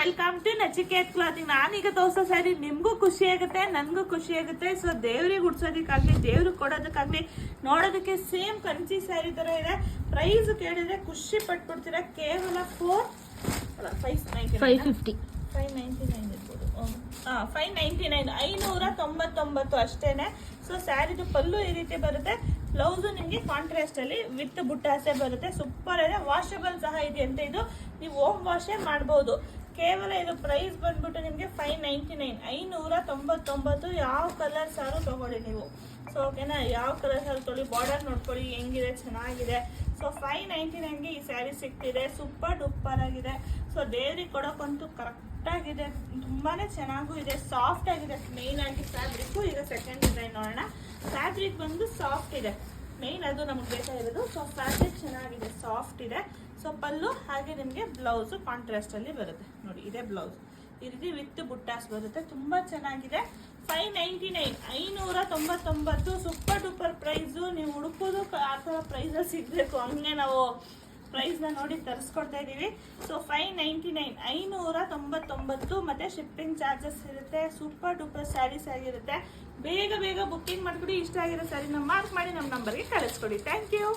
Welcome to Nachiket clothing. ನಾನೀಗ ತೋರಿಸೋ ಸ್ಯಾರಿ ನಿಮ್ಗೂ ಖುಷಿ ಆಗುತ್ತೆ, ನನ್ಗೂ ಖುಷಿ ಆಗುತ್ತೆ. ಸೊ ದೇವ್ರಿಗೆ ಉಡ್ಸೋದಕ್ಕಾಗ್ಲಿ, ದೇವ್ರಿಗೆ ಕೊಡೋದಕ್ಕಾಗ್ಲಿ, ನೋಡೋದಕ್ಕೆ ಸೇಮ್ ಕಂಚಿ ಸ್ಯಾರಿ ತರ ಇದೆ. ಪ್ರೈಸ್ ಕೇಳಿದ್ರೆ ಖುಷಿ ಪಟ್ಬಿಡ್ತೀರಾ. ಕೇವಲ 599 ಇರ್ಬೋದು. 599 ಅಷ್ಟೇನೆ. ಸೊ ಸ್ಯಾರಿದು ಪಲ್ಲು ಈ ರೀತಿ ಬರುತ್ತೆ. ಬ್ಲೌಸು ನಿಮಗೆ ಕಾಂಟ್ರಾಸ್ಟ್ ಅಲ್ಲಿ ವಿತ್ ಬುಟ್ಟಾಸೆ ಬರುತ್ತೆ. ಸೂಪರ್ ಇದೆ. ವಾಷಬಲ್ ಸಹ ಇದೆ ಅಂತ. ಇದು ನೀವು ಹೋಮ್ ವಾಶೇ ಮಾಡಬಹುದು. ಕೇವಲ ಇದು ಪ್ರೈಸ್ ಬಂದ್ಬಿಟ್ಟು ನಿಮಗೆ 599. ಯಾವ ಕಲರ್ ಸಾರು ತಗೊಳ್ಳಿ ನೀವು. ಸೊ ಓಕೆನಾ, ಯಾವ ಕಲರ್ ಸಾರು ತೊಗೊಳ್ಳಿ. ಬಾರ್ಡರ್ ನೋಡ್ಕೊಳ್ಳಿ ಹೆಂಗಿದೆ, ಚೆನ್ನಾಗಿದೆ. ಸೊ 599ಗೆ ಈ ಸ್ಯಾರಿ ಸಿಗ್ತಿದೆ. ಸೂಪರ್ ಡೂಪರ್ ಆಗಿದೆ. ಸೊ ದೇವ್ರಿಗೆ ಕೊಡೋಕ್ಕಂತೂ ಕರೆಕ್ಟ್ ಆಗಿದೆ. ತುಂಬಾನೇ ಚೆನ್ನಾಗೂ ಇದೆ, ಸಾಫ್ಟ್ ಆಗಿದೆ. ಮೇನ್ ಆಗಿ ಫ್ಯಾಬ್ರಿಕ್. ಈಗ ಸೆಕೆಂಡ್ ಡಿಸೈನ್ ನೋಡೋಣ. ಫ್ಯಾಬ್ರಿಕ್ ಬಂದು ಸಾಫ್ಟ್ ಇದೆ, ಮೇನ್ ಅದು ನಮ್ಗೆ ಬೇಕಾಗಿರೋದು. ಸೊ ಫ್ಯಾಬ್ರಿಕ್ ಚೆನ್ನಾಗಿದೆ, ಸಾಫ್ಟ್ ಇದೆ. ಸೊ ಪಲ್ಲು ಹಾಗೆ ನಿಮಗೆ ಬ್ಲೌಸು ಕಾಂಟ್ರಾಸ್ಟ್ ಅಲ್ಲಿ ಬರುತ್ತೆ. ನೋಡಿ ಇದೆ ಬ್ಲೌಸ್, ಈ ರೀತಿ ವಿತ್ ಬುಟ್ಟಾಸ್ ಬರುತ್ತೆ. ತುಂಬಾ ಚೆನ್ನಾಗಿದೆ. 599 ಸೂಪರ್ ಡೂಪರ್ ಪ್ರೈಸು. ನೀವು ಹುಡುಕೋದು ಆ ಥರ ಪ್ರೈಸಲ್ಲಿ ಸಿಗಬೇಕು, ಹಂಗೆ ನಾವು ಪ್ರೈಸ್ನ ನೋಡಿ ತರಿಸ್ಕೊಡ್ತಾ ಇದ್ದೀವಿ. ಸೊ 599 ಮತ್ತೆ ಶಿಪ್ಪಿಂಗ್ ಚಾರ್ಜಸ್ ಇರುತ್ತೆ. ಸೂಪರ್ ಡೂಪರ್ ಸ್ಯಾರೀಸ್ ಆಗಿರುತ್ತೆ. ಬೇಗ ಬುಕ್ಕಿಂಗ್ ಮಾಡ್ಕೊಡಿ. ಇಷ್ಟ ಆಗಿರೋ ಸ್ಯಾರಿನ ಮಾರ್ಕ್ ಮಾಡಿ ನಮ್ಮ ನಂಬರ್ಗೆ ಕಳಿಸ್ಕೊಡಿ. Thank you.